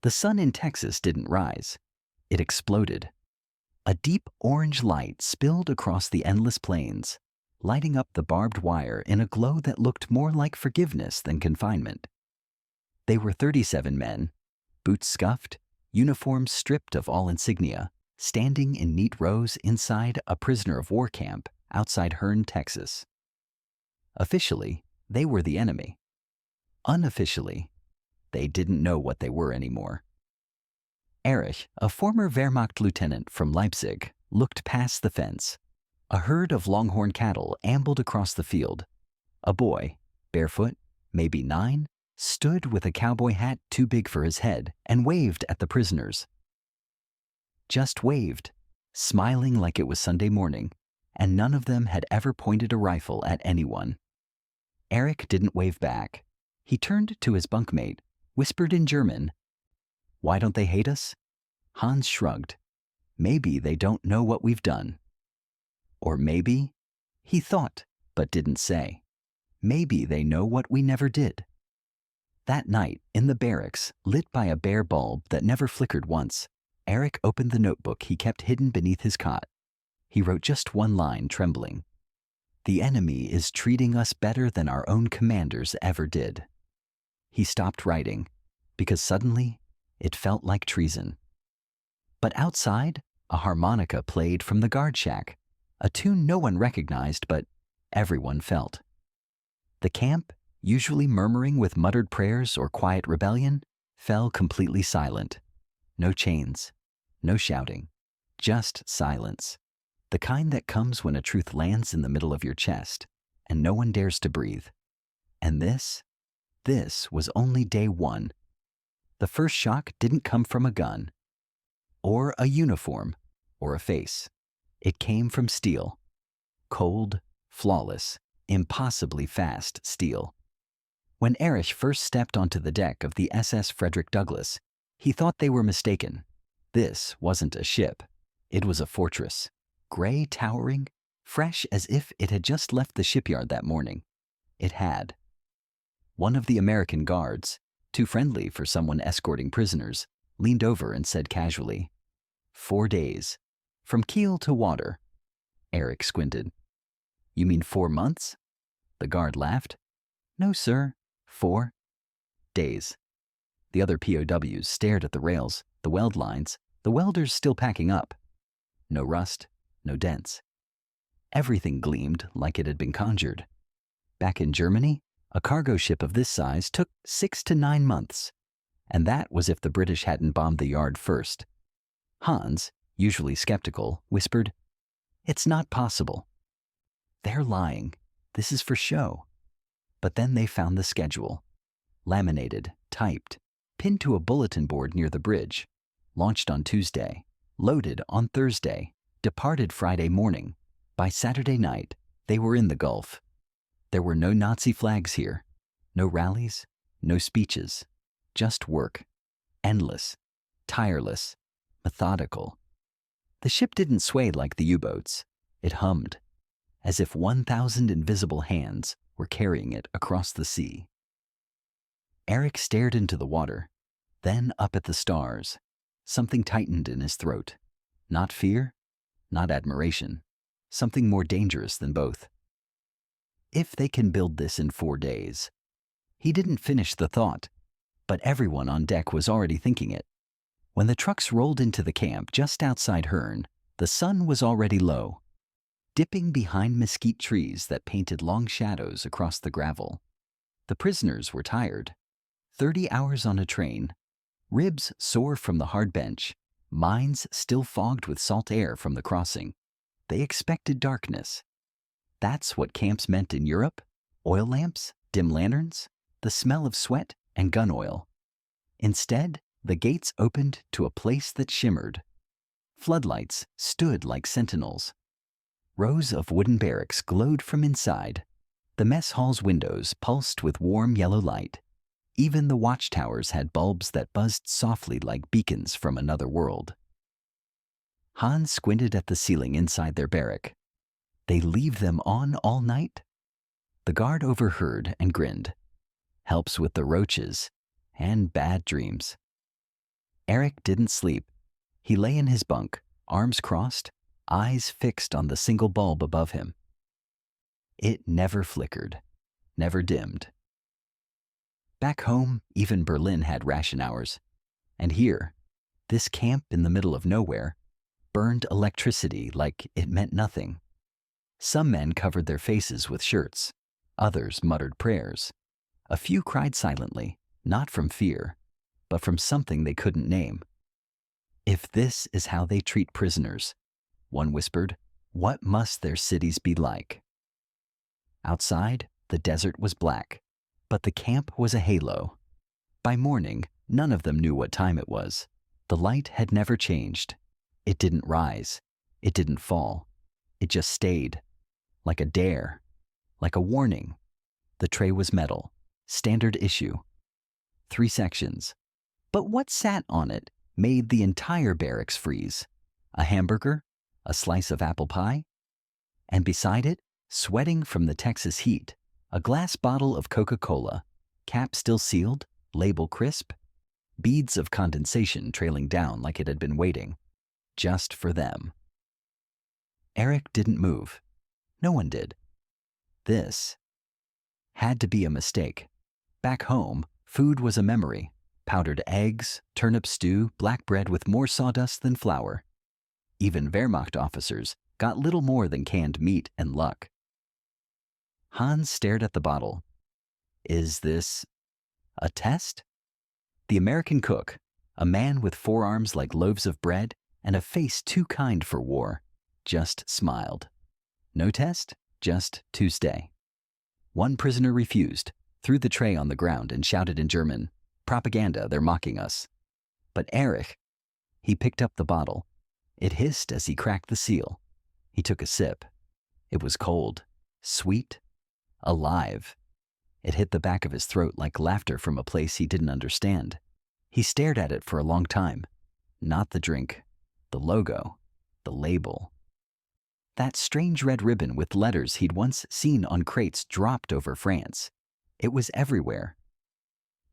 The sun in Texas didn't rise. It exploded. A deep orange light spilled across the endless plains, lighting up the barbed wire in a glow that looked more like forgiveness than confinement. They were 37 men, boots scuffed, uniforms stripped of all insignia, standing in neat rows inside a prisoner of war camp outside Hearne, Texas. Officially, they were the enemy. Unofficially, they didn't know what they were anymore. Erich, a former Wehrmacht lieutenant from Leipzig, looked past the fence. A herd of longhorn cattle ambled across the field. A boy, barefoot, maybe 9, stood with a cowboy hat too big for his head and waved at the prisoners. Just waved, smiling like it was Sunday morning, and none of them had ever pointed a rifle at anyone. Erich didn't wave back. He turned to his bunkmate, whispered in German, "Why don't they hate us?" Hans shrugged. "Maybe they don't know what we've done." Or maybe, he thought but didn't say, maybe they know what we never did. That night, in the barracks, lit by a bare bulb that never flickered once, Erich opened the notebook he kept hidden beneath his cot. He wrote just one line, trembling. "The enemy is treating us better than our own commanders ever did." He stopped writing, because suddenly it felt like treason. But outside, a harmonica played from the guard shack, a tune no one recognized but everyone felt. The camp, usually murmuring with muttered prayers or quiet rebellion, fell completely silent. No chains, no shouting, just silence. The kind that comes when a truth lands in the middle of your chest and no one dares to breathe. And this was only day 1. The first shock didn't come from a gun, or a uniform, or a face. It came from steel. Cold, flawless, impossibly fast steel. When Erich first stepped onto the deck of the SS Frederick Douglass, he thought they were mistaken. This wasn't a ship. It was a fortress, gray towering, fresh as if it had just left the shipyard that morning. It had. One of the American guards, too friendly for someone escorting prisoners, leaned over and said casually, 4 days, from keel to water. Erich squinted. "You mean 4 months?" The guard laughed. "No, sir, 4 days." The other POWs stared at the rails, the weld lines, the welders still packing up. No rust, no dents. Everything gleamed like it had been conjured. Back in Germany, a cargo ship of this size took 6 to 9 months, and that was if the British hadn't bombed the yard first. Hans, usually skeptical, whispered, "It's not possible." "They're lying. This is for show." But then they found the schedule. Laminated, typed, pinned to a bulletin board near the bridge. Launched on Tuesday, loaded on Thursday, departed Friday morning. By Saturday night, they were in the Gulf. There were no Nazi flags here, no rallies, no speeches, just work. Endless, tireless, methodical. The ship didn't sway like the U-boats. It hummed, as if 1,000 invisible hands were carrying it across the sea. Erich stared into the water, then up at the stars. Something tightened in his throat. Not fear, not admiration. Something more dangerous than both. If they can build this in 4 days. He didn't finish the thought, but everyone on deck was already thinking it. When the trucks rolled into the camp just outside Hearne, the sun was already low, dipping behind mesquite trees that painted long shadows across the gravel. The prisoners were tired. 30 hours on a train, ribs sore from the hard bench, minds still fogged with salt air from the crossing. They expected darkness. That's what camps meant in Europe? Oil lamps, dim lanterns, the smell of sweat and gun oil. Instead, the gates opened to a place that shimmered. Floodlights stood like sentinels. Rows of wooden barracks glowed from inside. The mess hall's windows pulsed with warm yellow light. Even the watchtowers had bulbs that buzzed softly like beacons from another world. Hans squinted at the ceiling inside their barrack. "They leave them on all night?" The guard overheard and grinned. "Helps with the roaches and bad dreams." Eric didn't sleep. He lay in his bunk, arms crossed, eyes fixed on the single bulb above him. It never flickered, never dimmed. Back home, even Berlin had ration hours. And here, this camp in the middle of nowhere, burned electricity like it meant nothing. Some men covered their faces with shirts. Others muttered prayers. A few cried silently, not from fear, but from something they couldn't name. If this is how they treat prisoners, one whispered, what must their cities be like? Outside, the desert was black, but the camp was a halo. By morning, none of them knew what time it was. The light had never changed. It didn't rise. It didn't fall. It just stayed. Like a dare. Like a warning. The tray was metal. Standard issue. 3 sections. But what sat on it made the entire barracks freeze. A hamburger? A slice of apple pie? And beside it, sweating from the Texas heat, a glass bottle of Coca-Cola, cap still sealed, label crisp, beads of condensation trailing down like it had been waiting, just for them. Eric didn't move. No one did. This had to be a mistake. Back home, food was a memory. Powdered eggs, turnip stew, black bread with more sawdust than flour. Even Wehrmacht officers got little more than canned meat and luck. Hans stared at the bottle. Is this a test? The American cook, a man with forearms like loaves of bread and a face too kind for war, just smiled. No test, just Tuesday. One prisoner refused, threw the tray on the ground and shouted in German, "Propaganda, they're mocking us." But Erich, he picked up the bottle. It hissed as he cracked the seal. He took a sip. It was cold, sweet, alive. It hit the back of his throat like laughter from a place he didn't understand. He stared at it for a long time. Not the drink, the logo, the label. That strange red ribbon with letters he'd once seen on crates dropped over France. It was everywhere.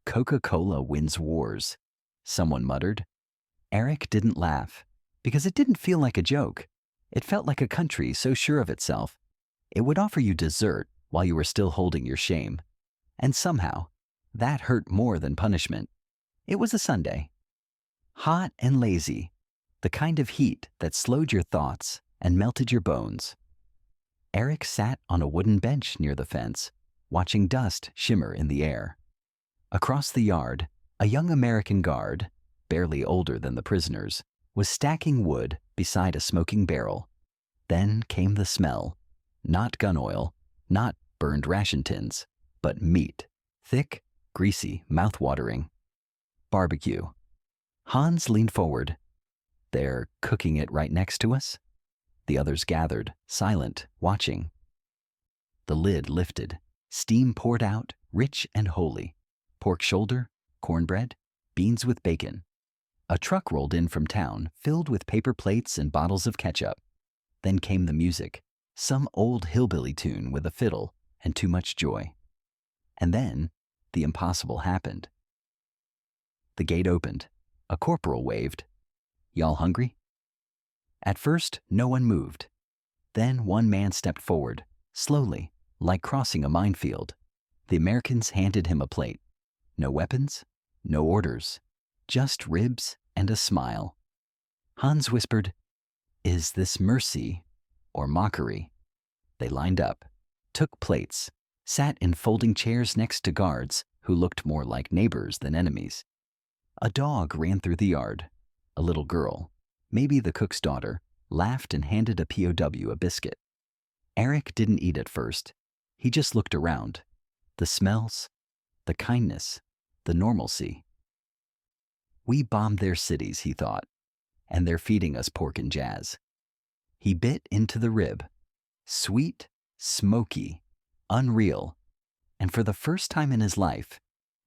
Coca-Cola wins wars, someone muttered. Eric didn't laugh, because it didn't feel like a joke. It felt like a country so sure of itself. It would offer you dessert while you were still holding your shame. And somehow, that hurt more than punishment. It was a Sunday. Hot and lazy, the kind of heat that slowed your thoughts and melted your bones. Eric sat on a wooden bench near the fence, watching dust shimmer in the air. Across the yard, a young American guard, barely older than the prisoners, was stacking wood beside a smoking barrel. Then came the smell. Not gun oil, not burned ration tins, but meat. Thick, greasy, mouth-watering. Barbecue. Hans leaned forward. They're cooking it right next to us? The others gathered, silent, watching. The lid lifted. Steam poured out, rich and holy. Pork shoulder, cornbread, beans with bacon. A truck rolled in from town, filled with paper plates and bottles of ketchup. Then came the music, some old hillbilly tune with a fiddle and too much joy. And then, the impossible happened. The gate opened. A corporal waved. Y'all hungry? At first, no one moved. Then one man stepped forward, slowly, like crossing a minefield. The Americans handed him a plate. No weapons, no orders, just ribs and a smile. Hans whispered, "Is this mercy or mockery?" They lined up, took plates, sat in folding chairs next to guards who looked more like neighbors than enemies. A dog ran through the yard. A little girl, maybe the cook's daughter, laughed and handed a POW a biscuit. Eric didn't eat at first. He just looked around. The smells, the kindness, the normalcy. We bombed their cities, he thought, and they're feeding us pork and jazz. He bit into the rib. Sweet, smoky, unreal, and for the first time in his life,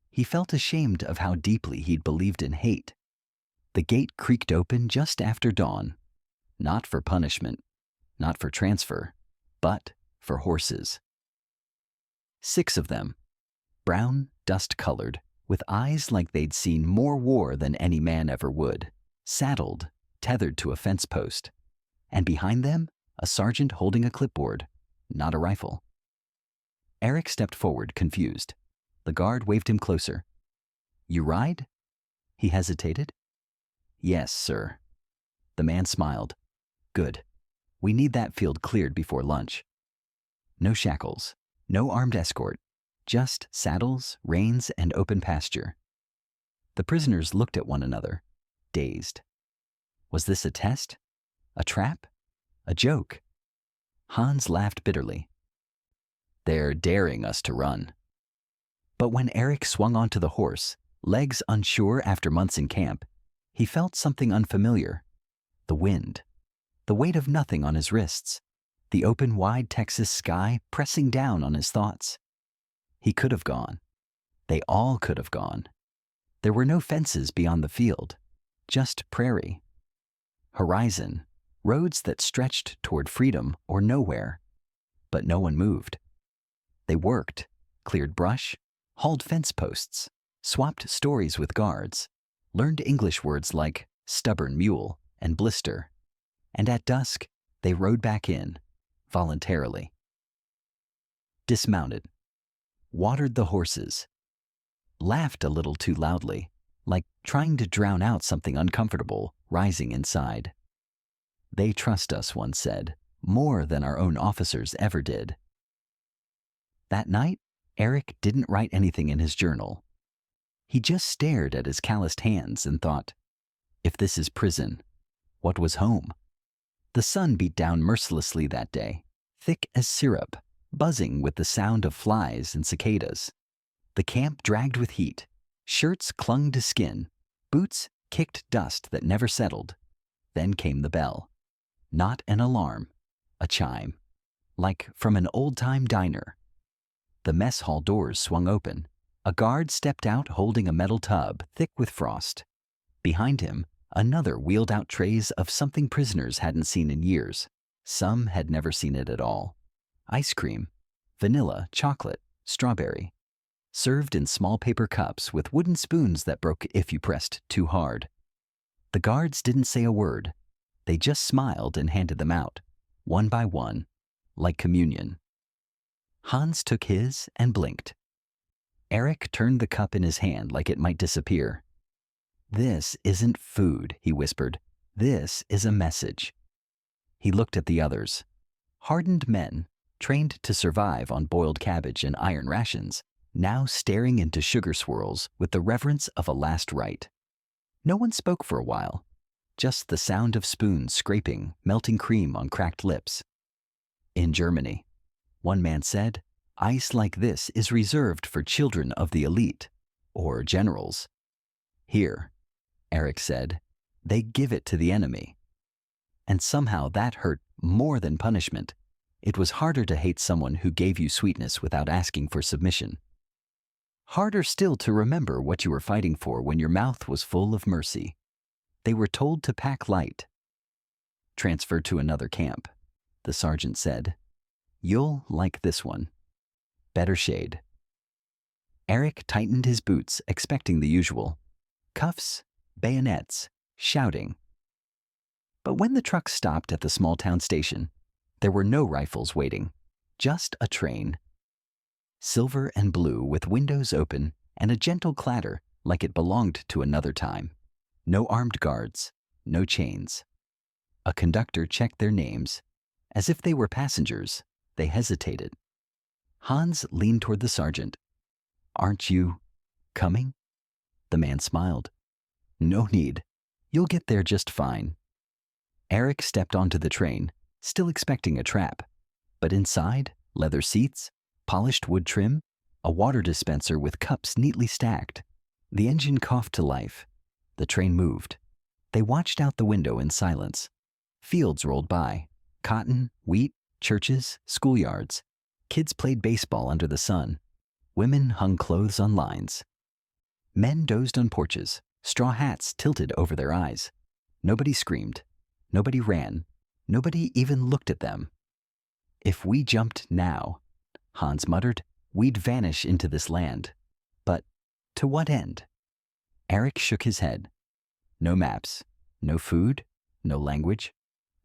he felt ashamed of how deeply he'd believed in hate. The gate creaked open just after dawn, not for punishment, not for transfer, but for horses. 6 of them, brown, dust-colored, with eyes like they'd seen more war than any man ever would, saddled, tethered to a fence post, and behind them, a sergeant holding a clipboard, not a rifle. Eric stepped forward, confused. The guard waved him closer. "You ride?" He hesitated. "Yes, sir." The man smiled. "Good. We need that field cleared before lunch." No shackles, no armed escort, just saddles, reins, and open pasture. The prisoners looked at one another, dazed. Was this a test? A trap? A joke? Hans laughed bitterly. "They're daring us to run." But when Eric swung onto the horse, legs unsure after months in camp, he felt something unfamiliar. The wind, the weight of nothing on his wrists, the open, wide Texas sky pressing down on his thoughts. He could have gone. They all could have gone. There were no fences beyond the field, just prairie. Horizon, roads that stretched toward freedom or nowhere. But no one moved. They worked, cleared brush, hauled fence posts, swapped stories with guards, learned English words like stubborn mule and blister, and at dusk, they rode back in, voluntarily. Dismounted, watered the horses, laughed a little too loudly, like trying to drown out something uncomfortable rising inside. "They trust us," one said, "more than our own officers ever did." That night, Eric didn't write anything in his journal. He just stared at his calloused hands and thought, if this is prison, what was home? The sun beat down mercilessly that day, thick as syrup, buzzing with the sound of flies and cicadas. The camp dragged with heat. Shirts clung to skin. Boots kicked dust that never settled. Then came the bell. Not an alarm, a chime, like from an old-time diner. The mess hall doors swung open. A guard stepped out holding a metal tub thick with frost. Behind him, another wheeled out trays of something prisoners hadn't seen in years. Some had never seen it at all. Ice cream, vanilla, chocolate, strawberry, served in small paper cups with wooden spoons that broke if you pressed too hard. The guards didn't say a word. They just smiled and handed them out, one by one, like communion. Hans took his and blinked. Eric turned the cup in his hand like it might disappear. "This isn't food," he whispered. "This is a message." He looked at the others. Hardened men, trained to survive on boiled cabbage and iron rations, now staring into sugar swirls with the reverence of a last rite. No one spoke for a while, just the sound of spoons scraping melting cream on cracked lips. "In Germany," one man said, "ice like this is reserved for children of the elite, or generals. Here," Eric said, "they give it to the enemy." And somehow that hurt more than punishment. It was harder to hate someone who gave you sweetness without asking for submission. Harder still to remember what you were fighting for when your mouth was full of mercy. They were told to pack light. "Transfer to another camp," the sergeant said. "You'll like this one. Better shade." Eric tightened his boots, expecting the usual. Cuffs, bayonets, shouting. But when the truck stopped at the small town station, there were no rifles waiting, just a train. Silver and blue with windows open and a gentle clatter like it belonged to another time. No armed guards, no chains. A conductor checked their names. As if they were passengers, they hesitated. Hans leaned toward the sergeant. "Aren't you coming?" The man smiled. "No need. You'll get there just fine." Eric stepped onto the train, still expecting a trap. But inside, leather seats, polished wood trim, a water dispenser with cups neatly stacked. The engine coughed to life. The train moved. They watched out the window in silence. Fields rolled by. Cotton, wheat, churches, schoolyards. Kids played baseball under the sun. Women hung clothes on lines. Men dozed on porches, straw hats tilted over their eyes. Nobody screamed. Nobody ran. Nobody even looked at them. "If we jumped now," Hans muttered, "we'd vanish into this land. But To what end? Eric shook his head. No maps, no food, no language.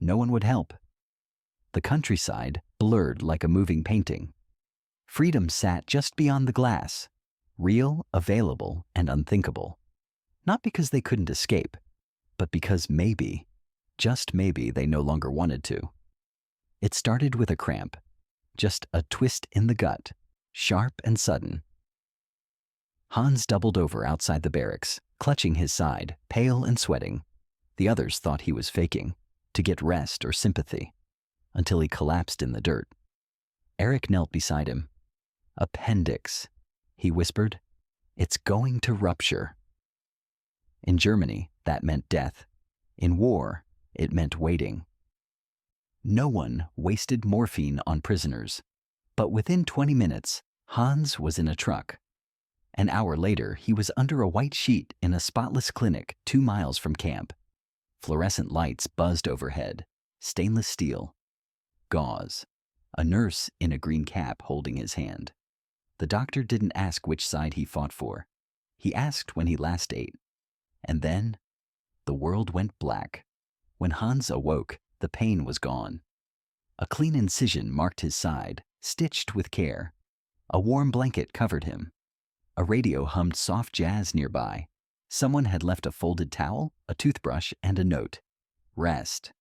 No one would help. The countryside blurred like a moving painting. Freedom sat just beyond the glass, real, available, and unthinkable. Not because they couldn't escape, but because maybe, just maybe, they no longer wanted to. It started with a cramp, just a twist in the gut, sharp and sudden. Hans doubled over outside the barracks, clutching his side, pale and sweating. The others thought he was faking, to get rest or sympathy, until he collapsed in the dirt. Eric knelt beside him. Appendix, he whispered. It's going to rupture. In Germany, that meant death. In war, it meant waiting. No one wasted morphine on prisoners, but within 20 minutes, Hans was in a truck. An hour later, he was under a white sheet in a spotless clinic 2 miles from camp. Fluorescent lights buzzed overhead, stainless steel, gauze, a nurse in a green cap holding his hand. The doctor didn't ask which side he fought for. He asked when he last ate. And then, the world went black. When Hans awoke, the pain was gone. A clean incision marked his side, stitched with care. A warm blanket covered him. A radio hummed soft jazz nearby. Someone had left a folded towel, a toothbrush, and a note. Rest.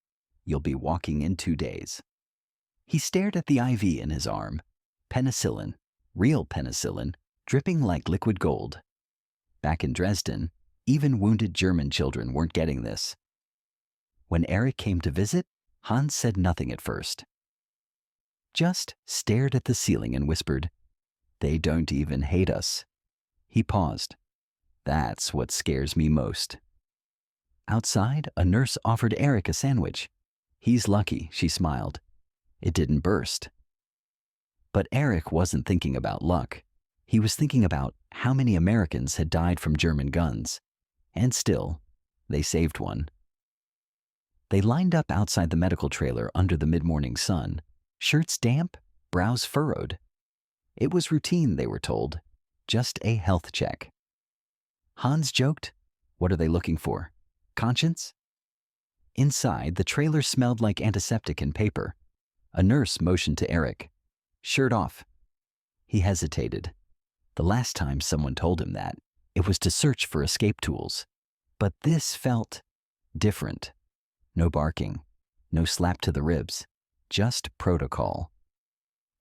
You'll be walking in 2 days. He stared at the IV in his arm. Penicillin, real penicillin, dripping like liquid gold. Back in Dresden, even wounded German children weren't getting this. When Eric came to visit, Hans said nothing at first. Just stared at the ceiling and whispered, "They don't even hate us." He paused. That's what scares me most. Outside, a nurse offered Eric a sandwich. He's lucky, she smiled. It didn't burst. But Eric wasn't thinking about luck. He was thinking about how many Americans had died from German guns. And still, they saved one. They lined up outside the medical trailer under the mid-morning sun, shirts damp, brows furrowed. It was routine, they were told, just a health check. Hans joked, "What are they looking for? Conscience?" Inside, the trailer smelled like antiseptic and paper. A nurse motioned to Eric. "Shirt off." He hesitated. The last time someone told him that, it was to search for escape tools. But this felt different. No barking, no slap to the ribs, just protocol.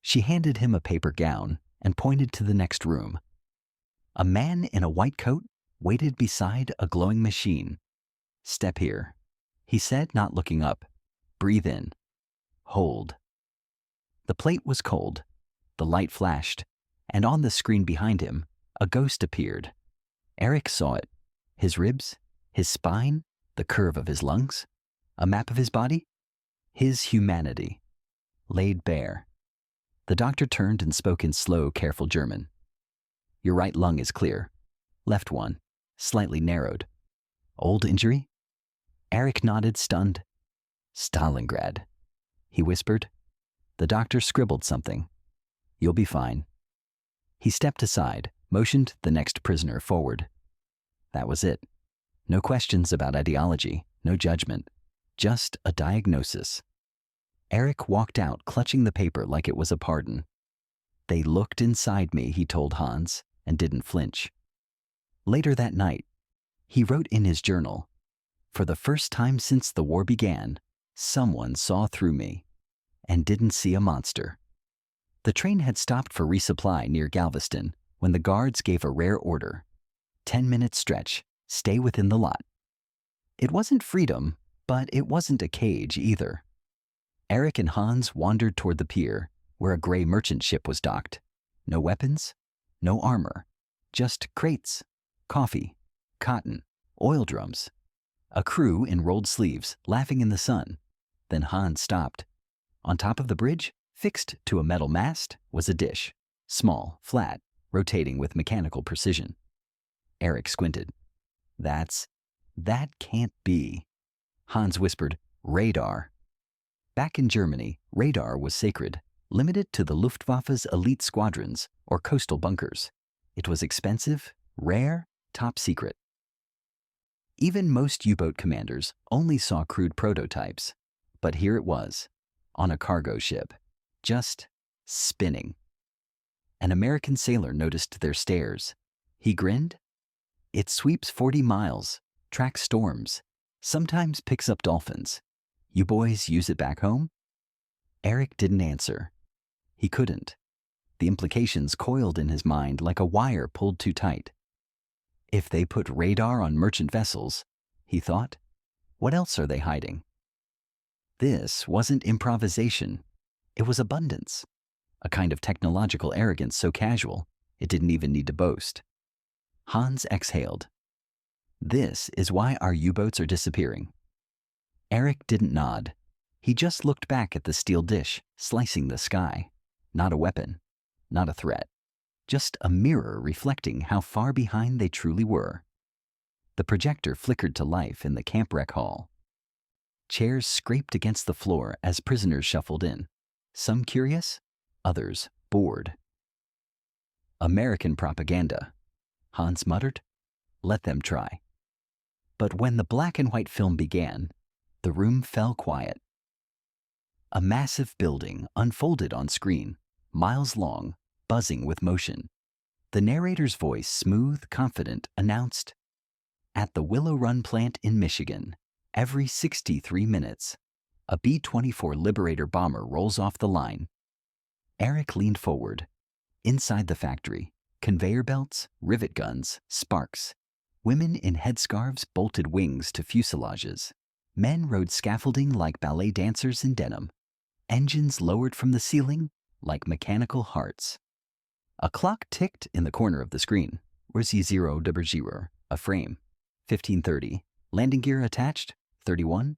She handed him a paper gown and pointed to the next room. A man in a white coat waited beside a glowing machine. "Step here," he said, not looking up. "Breathe in. Hold." The plate was cold. The light flashed, and on the screen behind him, a ghost appeared. Eric saw it. His ribs, his spine, the curve of his lungs, a map of his body. His humanity, laid bare. The doctor turned and spoke in slow, careful German. "Your right lung is clear. Left one, slightly narrowed. Old injury?" Eric nodded, stunned. "Stalingrad," he whispered. The doctor scribbled something. "You'll be fine." He stepped aside, motioned the next prisoner forward. That was it. No questions about ideology, no judgment, just a diagnosis. Eric walked out, clutching the paper like it was a pardon. "They looked inside me," he told Hans, and didn't flinch. Later that night, he wrote in his journal, "For the first time since the war began, someone saw through me and didn't see a monster." The train had stopped for resupply near Galveston when the guards gave a rare order. 10-minute stretch, stay within the lot. It wasn't freedom, but it wasn't a cage either. Eric and Hans wandered toward the pier, where a gray merchant ship was docked. No weapons, no armor, just crates, coffee, cotton, oil drums. A crew in rolled sleeves, laughing in the sun. Then Hans stopped. On top of the bridge, fixed to a metal mast, was a dish, small, flat, rotating with mechanical precision. Eric squinted. That can't be. Hans whispered, "Radar." Back in Germany, radar was sacred, limited to the Luftwaffe's elite squadrons or coastal bunkers. It was expensive, Rare, top secret. Even most U-boat commanders only saw crude prototypes. But here it was, on a cargo ship, just spinning. An American sailor noticed their stares. He grinned. It sweeps 40 miles, tracks storms, sometimes picks up dolphins. You boys use it back home? Eric didn't answer. He couldn't. The implications coiled in his mind like a wire pulled too tight. If they put radar on merchant vessels, he thought, what else are they hiding? This wasn't improvisation. It was abundance. A kind of technological arrogance so casual, it didn't even need to boast. Hans exhaled. This is why our U-boats are disappearing. Eric didn't nod. He just looked back at the steel dish, slicing the sky. Not a weapon, not a threat. Just a mirror reflecting how far behind they truly were. The projector flickered to life in the camp rec hall. Chairs scraped against the floor as prisoners shuffled in, some curious, others bored. American propaganda, Hans muttered. Let them try. But when the black and white film began, the room fell quiet. A massive building unfolded on screen, miles long, buzzing with motion. The narrator's voice, smooth, confident, announced, "At the Willow Run plant in Michigan, every 63 minutes, a B-24 Liberator bomber rolls off the line." Eric leaned forward. Inside the factory, conveyor belts, rivet guns, sparks. Women in headscarves bolted wings to fuselages. Men rode scaffolding like ballet dancers in denim. Engines lowered from the ceiling like mechanical hearts. A clock ticked in the corner of the screen. Rosy 000, a frame. 15:30. Landing gear attached. 31.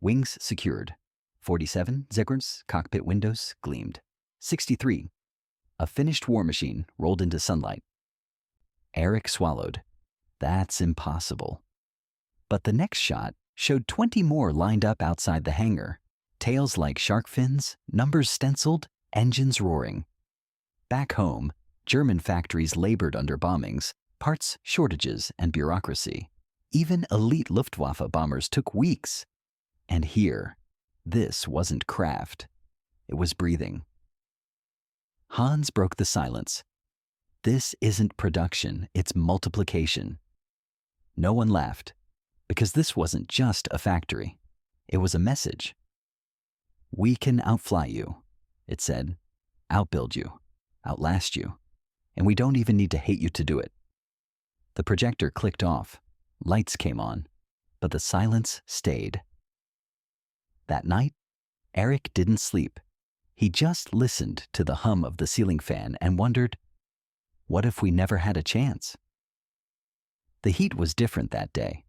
Wings secured. 47. Seconds. Cockpit windows gleamed. 63. A finished war machine rolled into sunlight. Eric swallowed. That's impossible. But the next shot showed 20 more lined up outside the hangar. Tails like shark fins, numbers stenciled, engines roaring. Back home, German factories labored under bombings, parts shortages, and bureaucracy. Even elite Luftwaffe bombers took weeks. And here, this wasn't craft. It was breathing. Hans broke the silence. This isn't production, it's multiplication. No one laughed, because this wasn't just a factory. It was a message. We can outfly you, it said, outbuild you, outlast you, and we don't even need to hate you to do it. The projector clicked off, lights came on, but the silence stayed. That night, Eric didn't sleep. He just listened to the hum of the ceiling fan and wondered, what if we never had a chance? The heat was different that day.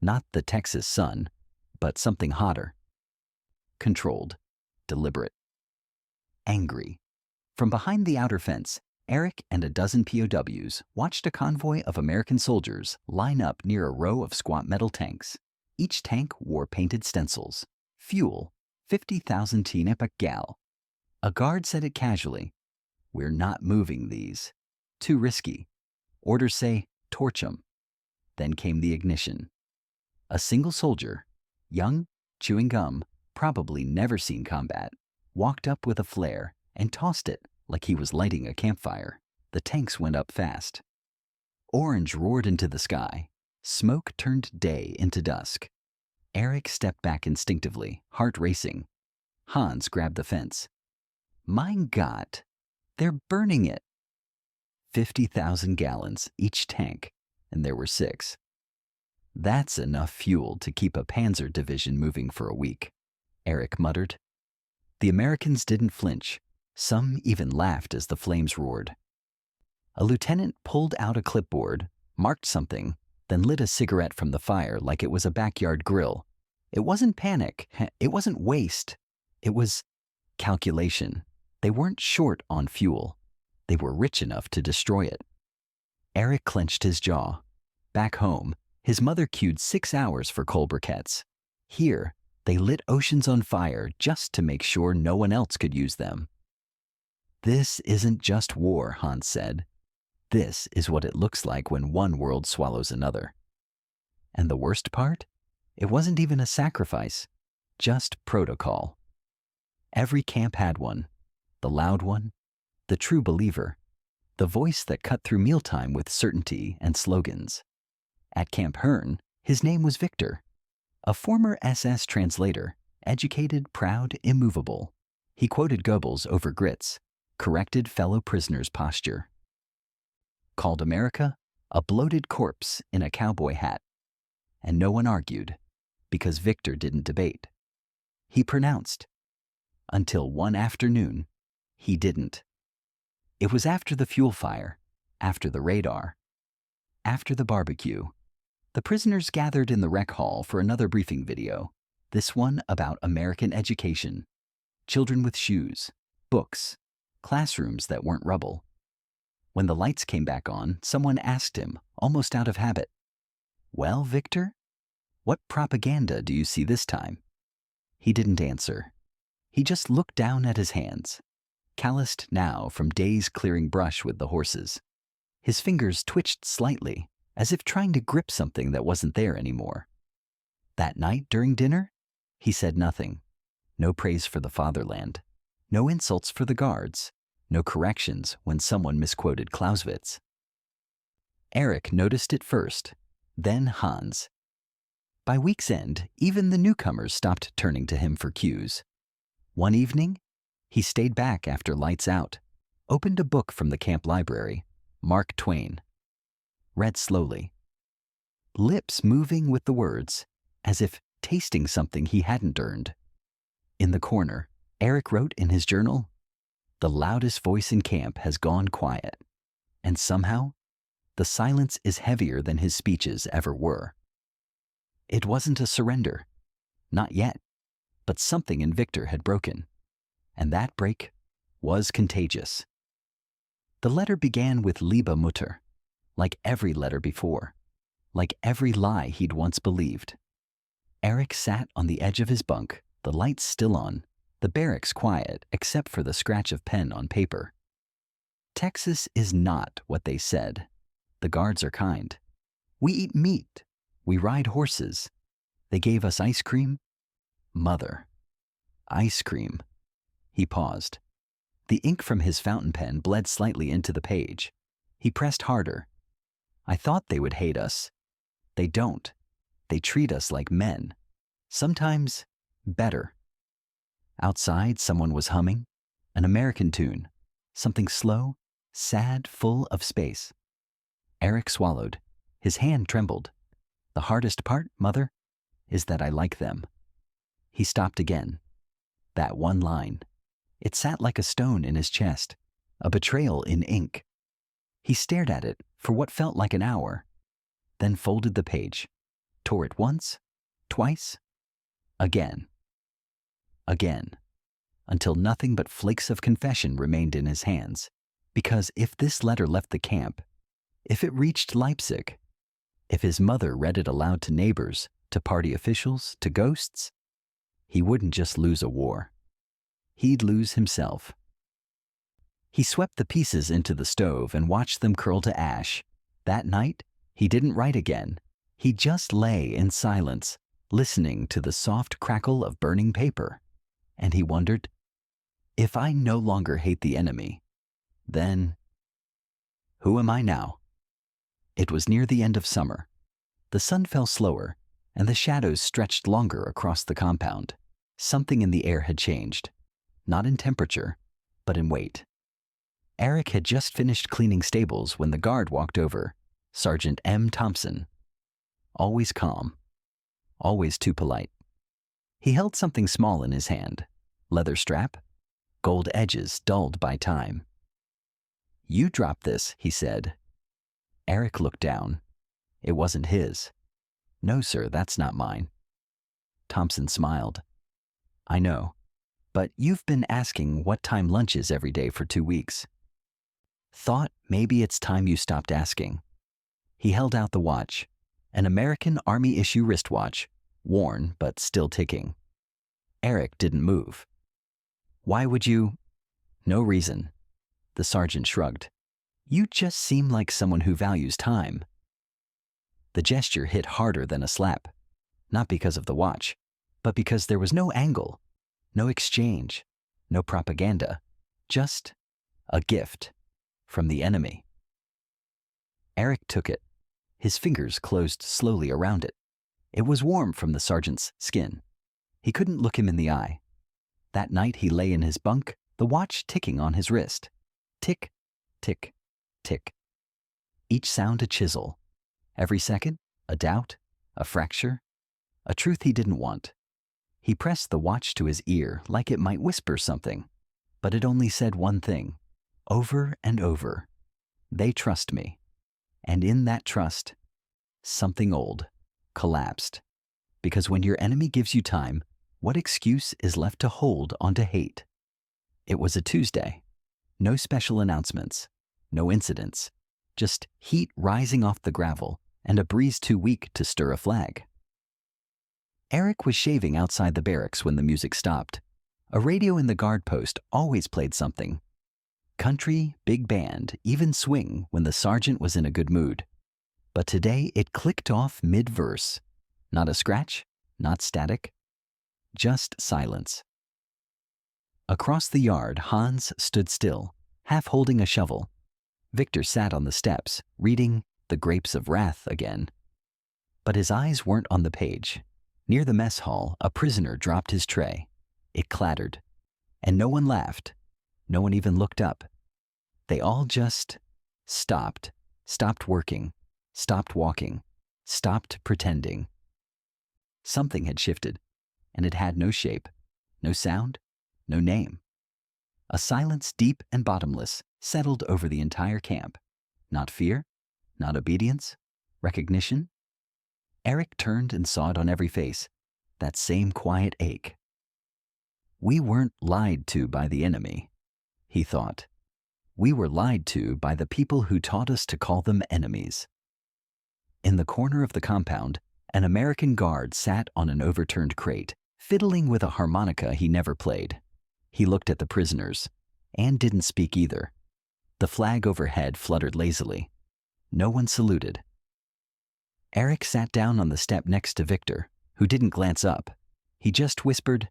Not the Texas sun, but something hotter. Controlled, deliberate, angry. From behind the outer fence, Eric and a dozen POWs watched a convoy of American soldiers line up near a row of squat metal tanks. Each tank wore painted stencils. Fuel, 50,000 TNEPA gal. A guard said it casually. We're not moving these. Too risky. Orders say, torch 'em. Then came the ignition. A single soldier, young, chewing gum, probably never seen combat, walked up with a flare and tossed it like he was lighting a campfire. The tanks went up fast. Orange roared into the sky. Smoke turned day into dusk. Eric stepped back instinctively, heart racing. Hans grabbed the fence. Mein Gott, they're burning it. 50,000 gallons each tank, and there were 6. That's enough fuel to keep a panzer division moving for a week, Eric muttered. The Americans didn't flinch. Some even laughed as the flames roared. A lieutenant pulled out a clipboard, marked something, then lit a cigarette from the fire like it was a backyard grill. It wasn't panic. It wasn't waste. It was calculation. They weren't short on fuel. They were rich enough to destroy it. Eric clenched his jaw. Back home, his mother queued 6 hours for coal briquettes. Here, they lit oceans on fire just to make sure no one else could use them. This isn't just war, Hans said. This is what it looks like when one world swallows another. And the worst part? It wasn't even a sacrifice, just protocol. Every camp had one, the loud one, the true believer, the voice that cut through mealtime with certainty and slogans. At Camp Hearn, his name was Victor, a former SS translator, educated, proud, immovable. He quoted Goebbels over grits, corrected fellow prisoners' posture, called America a bloated corpse in a cowboy hat. And no one argued, because Victor didn't debate. He pronounced. Until one afternoon, he didn't. It was after the fuel fire, after the radar, after the barbecue. The prisoners gathered in the rec hall for another briefing video, this one about American education, children with shoes, books, classrooms that weren't rubble. When the lights came back on, someone asked him, almost out of habit, "Well, Victor, what propaganda do you see this time?" He didn't answer. He just looked down at his hands, calloused now from days clearing brush with the horses. His fingers twitched slightly, as if trying to grip something that wasn't there anymore. That night during dinner, he said nothing. No praise for the fatherland, no insults for the guards, no corrections when someone misquoted Clausewitz. Eric noticed it first, then Hans. By week's end, even the newcomers stopped turning to him for cues. One evening, he stayed back after lights out, opened a book from the camp library, Mark Twain, read slowly, lips moving with the words, as if tasting something he hadn't earned. In the corner, Eric wrote in his journal, "The loudest voice in camp has gone quiet, and somehow, the silence is heavier than his speeches ever were." It wasn't a surrender, not yet, but something in Victor had broken, and that break was contagious. The letter began with Liebe Mutter, like every letter before, like every lie he'd once believed. Eric sat on the edge of his bunk, the lights still on, the barracks quiet except for the scratch of pen on paper. Texas is not what they said. The guards are kind. We eat meat. We ride horses. They gave us ice cream. Mother. Ice cream. He paused. The ink from his fountain pen bled slightly into the page. He pressed harder. I thought they would hate us. They don't. They treat us like men. Sometimes better. Outside, someone was humming, an American tune, something slow, sad, full of space. Eric swallowed. His hand trembled. The hardest part, Mother, is that I like them. He stopped again. That one line. It sat like a stone in his chest, a betrayal in ink. He stared at it for what felt like an hour, then folded the page, tore it once, twice, again, until nothing but flakes of confession remained in his hands. Because if this letter left the camp, if it reached Leipzig, if his mother read it aloud to neighbors, to party officials, to ghosts, he wouldn't just lose a war. He'd lose himself. He swept the pieces into the stove and watched them curl to ash. That night, he didn't write again. He just lay in silence, listening to the soft crackle of burning paper. And he wondered, if I no longer hate the enemy, then who am I now? It was near the end of summer. The sun fell slower, and the shadows stretched longer across the compound. Something in the air had changed, not in temperature, but in weight. Eric had just finished cleaning stables when the guard walked over, Sergeant M. Thompson. Always calm, always too polite. He held something small in his hand, leather strap, gold edges dulled by time. "You dropped this," he said. Eric looked down. It wasn't his. "No, sir, that's not mine." Thompson smiled. "I know, but you've been asking what time lunch is every day for 2 weeks. Thought maybe it's time you stopped asking." He held out the watch, an American Army issue wristwatch, worn but still ticking. Eric didn't move. "Why would you?" "No reason." The sergeant shrugged. "You just seem like someone who values time." The gesture hit harder than a slap, not because of the watch, but because there was no angle, no exchange, no propaganda, just a gift from the enemy. Eric took it. His fingers closed slowly around it. It was warm from the sergeant's skin. He couldn't look him in the eye. That night he lay in his bunk, the watch ticking on his wrist. Tick, tick, tick. Each sound a chisel. Every second, a doubt, a fracture, a truth he didn't want. He pressed the watch to his ear like it might whisper something, but it only said one thing, over and over. They trust me. And in that trust, something old collapsed. Because when your enemy gives you time, what excuse is left to hold onto hate? It was a Tuesday. No special announcements, no incidents, just heat rising off the gravel and a breeze too weak to stir a flag. Eric was shaving outside the barracks when the music stopped. A radio in the guard post always played something. Country, big band, even swing when the sergeant was in a good mood. But today it clicked off mid-verse. Not a scratch, not static, just silence. Across the yard, Hans stood still, half holding a shovel. Victor sat on the steps, reading The Grapes of Wrath again. But his eyes weren't on the page. Near the mess hall, a prisoner dropped his tray. It clattered. And no one laughed. No one even looked up. They all just stopped working, stopped walking, stopped pretending. Something had shifted, and it had no shape, no sound, no name. A silence deep and bottomless settled over the entire camp. Not fear, not obedience, recognition. Eric turned and saw it on every face, that same quiet ache. We weren't lied to by the enemy, he thought. We were lied to by the people who taught us to call them enemies. In the corner of the compound, an American guard sat on an overturned crate, fiddling with a harmonica he never played. He looked at the prisoners, and didn't speak either. The flag overhead fluttered lazily. No one saluted. Eric sat down on the step next to Victor, who didn't glance up. He just whispered,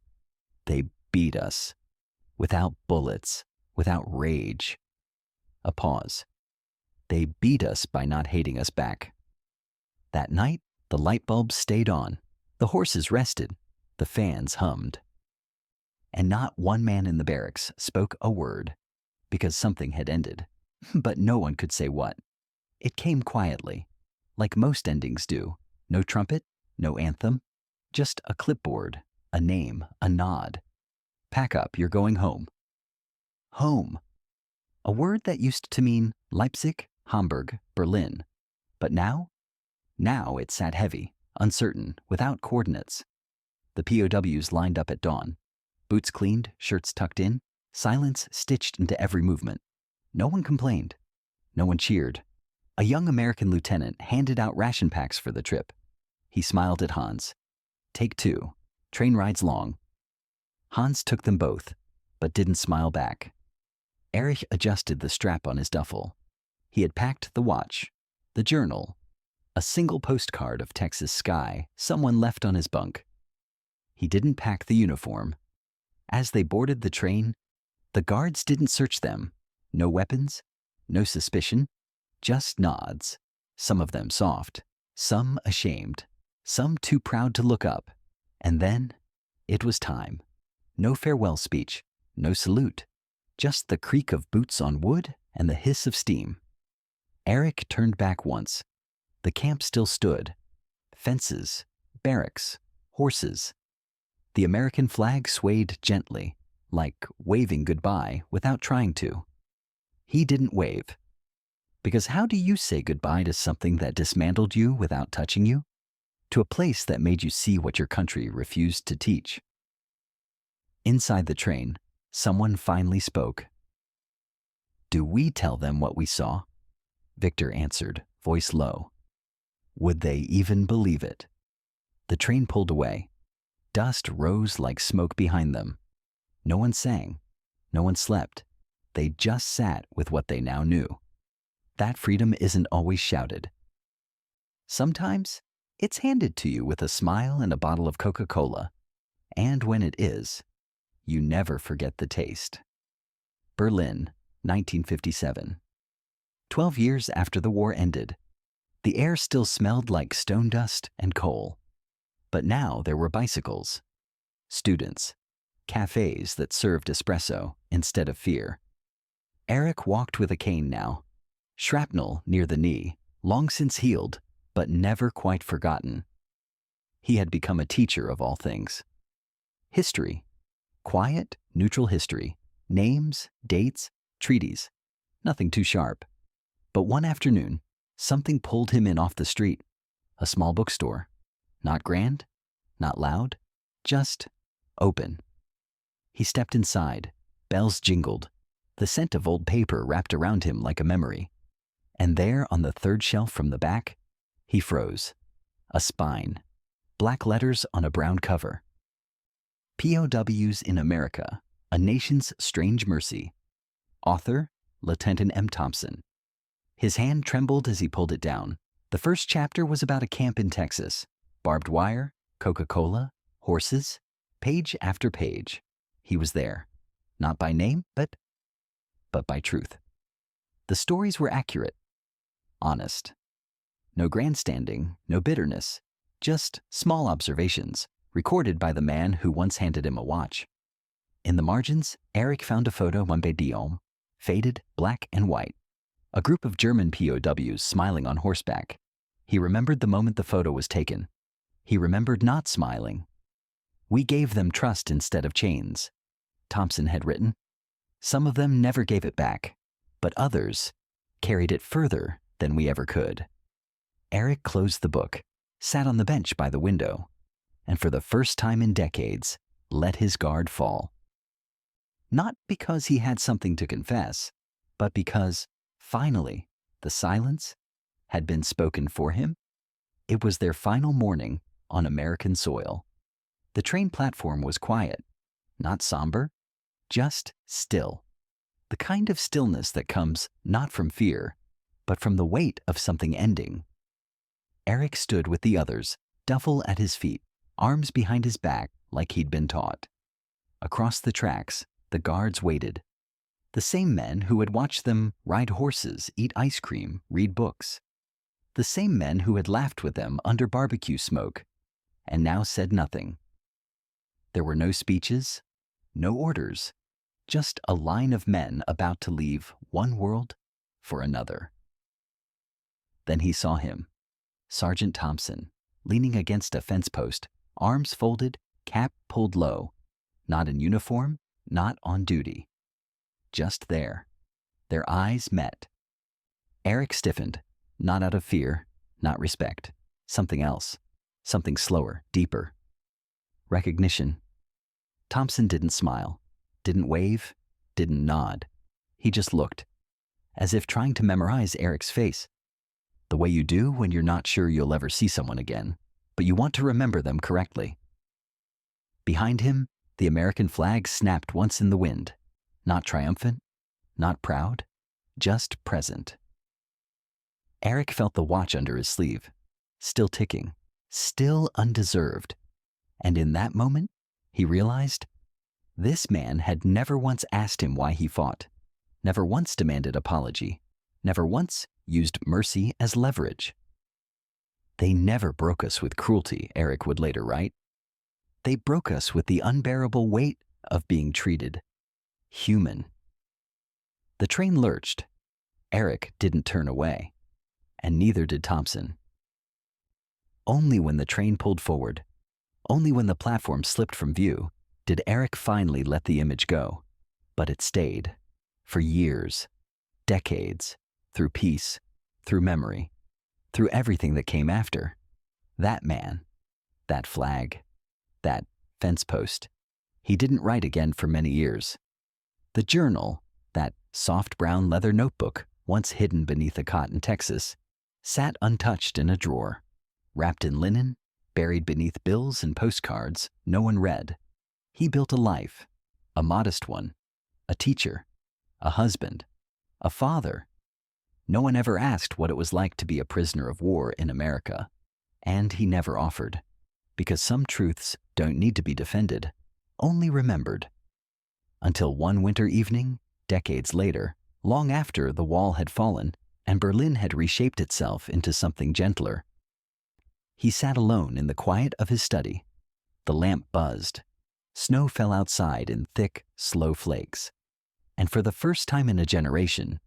"They beat us. Without bullets, without rage." A pause. They beat us by not hating us back. That night, the light bulbs stayed on, the horses rested, the fans hummed. And not one man in the barracks spoke a word, because something had ended. But no one could say what. It came quietly, like most endings do. No trumpet, no anthem, just a clipboard, a name, a nod. Pack up, you're going home. Home. A word that used to mean Leipzig, Hamburg, Berlin. But now it sat heavy, uncertain, without coordinates. The POWs lined up at dawn. Boots cleaned, shirts tucked in, silence stitched into every movement. No one complained. No one cheered. A young American lieutenant handed out ration packs for the trip. He smiled at Hans. "Take 2. Train rides long." Hans took them both, but didn't smile back. Erich adjusted the strap on his duffel. He had packed the watch, the journal, a single postcard of Texas sky someone left on his bunk. He didn't pack the uniform. As they boarded the train, the guards didn't search them. No weapons, no suspicion, just nods, some of them soft, some ashamed, some too proud to look up. And then it was time. No farewell speech, no salute, just the creak of boots on wood and the hiss of steam. Eric turned back once. The camp still stood. Fences, barracks, horses. The American flag swayed gently, like waving goodbye without trying to. He didn't wave. Because how do you say goodbye to something that dismantled you without touching you? To a place that made you see what your country refused to teach? Inside the train, someone finally spoke. "Do we tell them what we saw?" Victor answered, voice low. Would they even believe it? The train pulled away. Dust rose like smoke behind them. No one sang. No one slept. They just sat with what they now knew. that freedom isn't always shouted. Sometimes it's handed to you with a smile and a bottle of Coca-Cola, and when it is, you never forget the taste. Berlin, 1957. 12 years after the war ended, the air still smelled like stone dust and coal. But now there were bicycles, students, cafes that served espresso instead of fear. Eric walked with a cane now, shrapnel near the knee, long since healed, but never quite forgotten. He had become a teacher of all things. History, quiet, neutral history, names, dates, treaties, nothing too sharp. But one afternoon, something pulled him in off the street, a small bookstore. Not grand, not loud, just open. He stepped inside, bells jingled, the scent of old paper wrapped around him like a memory. And there on the third shelf from the back, he froze. A spine, black letters on a brown cover. POWs in America, A Nation's Strange Mercy. Author, Lieutenant M. Thompson. His hand trembled as he pulled it down. The first chapter was about a camp in Texas. Barbed wire, Coca-Cola, horses, page after page. He was there, not by name, but by truth. The stories were accurate, honest. No grandstanding, no bitterness, just small observations, recorded by the man who once handed him a watch. In the margins, Eric found a photo Montbe d'Homme, faded, black and white. A group of German POWs smiling on horseback. He remembered the moment the photo was taken. He remembered not smiling. We gave them trust instead of chains, Thompson had written. Some of them never gave it back, but others carried it further than we ever could. Eric closed the book, sat on the bench by the window, and for the first time in decades, let his guard fall. Not because he had something to confess, but because, finally, the silence had been spoken for him. It was their final morning on American soil. The train platform was quiet, not somber, just still. The kind of stillness that comes not from fear, but from the weight of something ending. Eric stood with the others, duffel at his feet, arms behind his back like he'd been taught. Across the tracks, the guards waited. The same men who had watched them ride horses, eat ice cream, read books. The same men who had laughed with them under barbecue smoke, and now said nothing. There were no speeches, no orders, just a line of men about to leave one world for another. Then he saw him, Sergeant Thompson, leaning against a fence post, arms folded, cap pulled low, not in uniform, not on duty. Just there. Their eyes met. Eric stiffened, not out of fear, not respect. Something else. Something slower, deeper. Recognition. Thompson didn't smile, didn't wave, didn't nod. He just looked, as if trying to memorize Eric's face. The way you do when you're not sure you'll ever see someone again, but you want to remember them correctly. Behind him, the American flag snapped once in the wind. Not triumphant, not proud, just present. Eric felt the watch under his sleeve, still ticking, still undeserved. And in that moment, he realized this man had never once asked him why he fought, never once demanded apology, never once used mercy as leverage. They never broke us with cruelty, Eric would later write. They broke us with the unbearable weight of being treated human. The train lurched. Eric didn't turn away, and neither did Thompson. Only when the train pulled forward, only when the platform slipped from view, did Eric finally let the image go. But it stayed, for years, decades, through peace, through memory, through everything that came after. That man, that flag, that fence post, he didn't write again for many years. The journal, that soft brown leather notebook once hidden beneath a cot in Texas, sat untouched in a drawer, wrapped in linen, buried beneath bills and postcards no one read. He built a life, a modest one, a teacher, a husband, a father, No one ever asked what it was like to be a prisoner of war in America, and he never offered, because some truths don't need to be defended, only remembered. Until one winter evening, decades later, long after the wall had fallen and Berlin had reshaped itself into something gentler. He sat alone in the quiet of his study. The lamp buzzed. Snow fell outside in thick, slow flakes. And for the first time in a generation,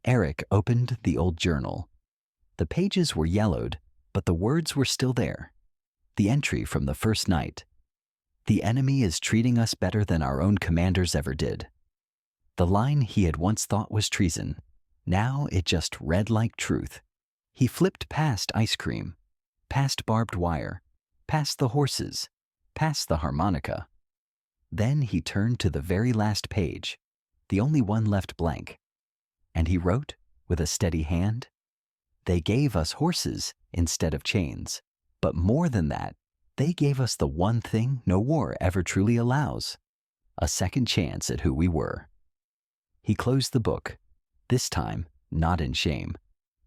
Eric opened the old journal. The pages were yellowed, but the words were still there. The entry from the first night. The enemy is treating us better than our own commanders ever did. The line he had once thought was treason, now it just read like truth. He flipped past ice cream, past barbed wire, past the horses, past the harmonica. Then he turned to the very last page, the only one left blank. And he wrote, with a steady hand, "They gave us horses instead of chains. But more than that, they gave us the one thing no war ever truly allows, a second chance at who we were." He closed the book, this time not in shame,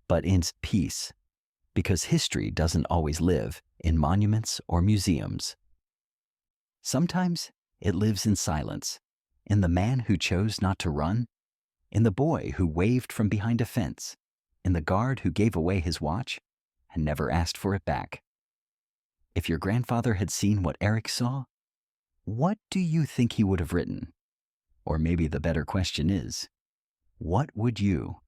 but in peace, because history doesn't always live in monuments or museums. Sometimes it lives in silence, in the man who chose not to run, in the boy who waved from behind a fence, in the guard who gave away his watch and never asked for it back. If your grandfather had seen what Eric saw, what do you think he would have written? Or maybe the better question is, what would you?